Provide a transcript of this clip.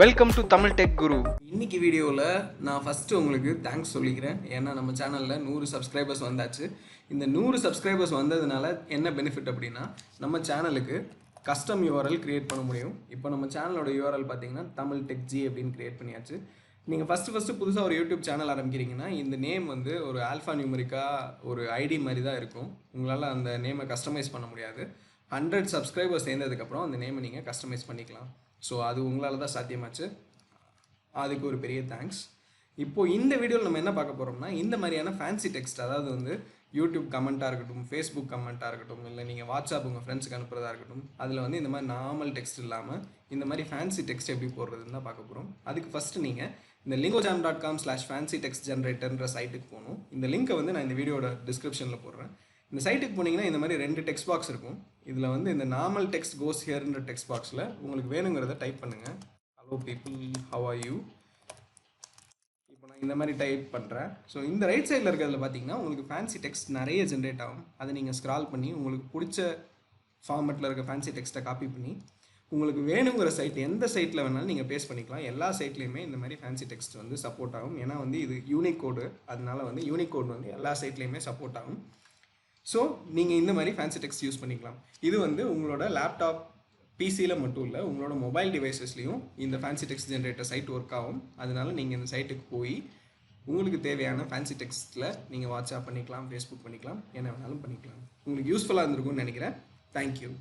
Welcome to Tamil tech குரு. இன்னைக்கு வீடியோவில் நான் ஃபஸ்ட்டு உங்களுக்கு தேங்க்ஸ் சொல்லிக்கிறேன். ஏன்னா நம்ம சேனலில் 100 சப்ஸ்கிரைபர்ஸ் வந்தாச்சு. இந்த 100 சப்ஸ்கிரைபர்ஸ் வந்ததுனால என்ன பெனிஃபிட் அப்படின்னா, நம்ம சேனலுக்கு கஸ்டம் யூஆர்எல் க்ரியேட் பண்ண முடியும். இப்போ நம்ம சேனலோட யூஆர்எல் பார்த்தீங்கன்னா தமிழ் டெக் ஜி அப்படின்னு க்ரியேட் பண்ணியாச்சு. நீங்கள் ஃபஸ்ட்டு புதுசாக ஒரு யூடியூப் சேனல் ஆரம்பிக்கிறீங்கன்னா இந்த நேம் வந்து ஒரு ஆல்ஃபா நியூமரிக்காக ஒரு ஐடி மாதிரி தான் இருக்கும். உங்களால் அந்த நேமை கஸ்டமைஸ் பண்ண முடியாது. 100 சப்ஸ்கிரைபர்ஸ் சேர்ந்ததுக்கப்புறம் அந்த நேமை நீங்கள் கஸ்டமைஸ் பண்ணிக்கலாம். ஸோ அது உங்களால் தான் சாத்தியமாச்சு. அதுக்கு ஒரு பெரிய தேங்க்ஸ். இப்போது இந்த வீடியோவில் நம்ம என்ன பார்க்க போகிறோம்னா, இந்த மாதிரியான ஃபேன்சி டெக்ஸ்ட், அதாவது வந்து யூடியூப் கமெண்ட்டாக இருக்கட்டும், ஃபேஸ்புக் கமெண்ட்டாக இருக்கட்டும், இல்லை நீங்கள் வாட்ஸ்அப் உங்கள் ஃப்ரெண்ட்ஸுக்கு அனுப்புறதா இருக்கட்டும், அதில் வந்து இந்த மாதிரி நார்மல் டெக்ஸ்ட் இல்லாமல் இந்த மாதிரி ஃபேன்சி டெக்ஸ்ட் எப்படி போடுறதுன்னு தான் பார்க்க போகிறோம். அதுக்கு ஃபஸ்ட்டு நீங்கள் இந்த lingojam.com/fancytextgenerator சைட்டுக்கு போகணும். இந்த லிங்க்கை வந்து நான் இந்த வீடியோட டிஸ்கிரிப்ஷனில் போடுறேன். இந்த சைட்டுக்கு போனீங்கன்னா இந்த மாதிரி 2 டெக்ஸ்ட் பாக்ஸ் இருக்கும். இதில் வந்து இந்த நார்மல் டெக்ஸ்ட் கோஸ் ஹியர்ன்ற டெக்ஸ்ட் பாக்ஸில் உங்களுக்கு வேணுங்கிறத டைப் பண்ணுங்கள். Hello people, how are you. இப்போ நான் இந்த மாதிரி டைப் பண்ணுறேன். ஸோ இந்த ரைட் சைடில் இருக்கிறதுல பார்த்தீங்கன்னா உங்களுக்கு ஃபேன்சி டெக்ஸ்ட் நிறைய ஜென்ரேட் ஆகும். அதை நீங்கள் ஸ்க்ரால் பண்ணி உங்களுக்கு பிடிச்ச ஃபார்மெட்டில் இருக்க ஃபேன்சி டெக்ஸ்ட்டை காப்பி பண்ணி உங்களுக்கு வேணுங்கிற சைட், எந்த சைட்டில் வேணாலும் நீங்கள் பேஸ்ட் பண்ணிக்கலாம். எல்லா சைட்லேயுமே இந்த மாதிரி ஃபேன்சி டெக்ஸ்ட் வந்து சப்போர்ட் ஆகும். ஏன்னா வந்து இது யூனிக் கோடு, அதனால வந்து யூனிக் கோடு வந்து எல்லா சைட்லேயுமே சப்போர்ட் ஆகும். ஸோ நீங்கள் இந்த மாதிரி ஃபேன்சி டெக்ஸ்ட் யூஸ் பண்ணிக்கலாம். இது வந்து உங்களோட லேப்டாப் பிசியில் மட்டும் இல்லை, உங்களோட மொபைல் டிவைசஸ்லையும் இந்த fancy text generator site work ஆகும். அதனால நீங்கள் இந்த சைட்டுக்கு போய் உங்களுக்கு தேவையான ஃபேன்சி டெக்ஸ்ட்டில் நீங்கள் வாட்ஸ்அப் பண்ணிக்கலாம், ஃபேஸ்புக் பண்ணிக்கலாம், என்ன வேணாலும் பண்ணிக்கலாம். உங்களுக்கு யூஸ்ஃபுல்லாக இருந்திருக்கும்னு நினைக்கிறேன். தேங்க்யூ.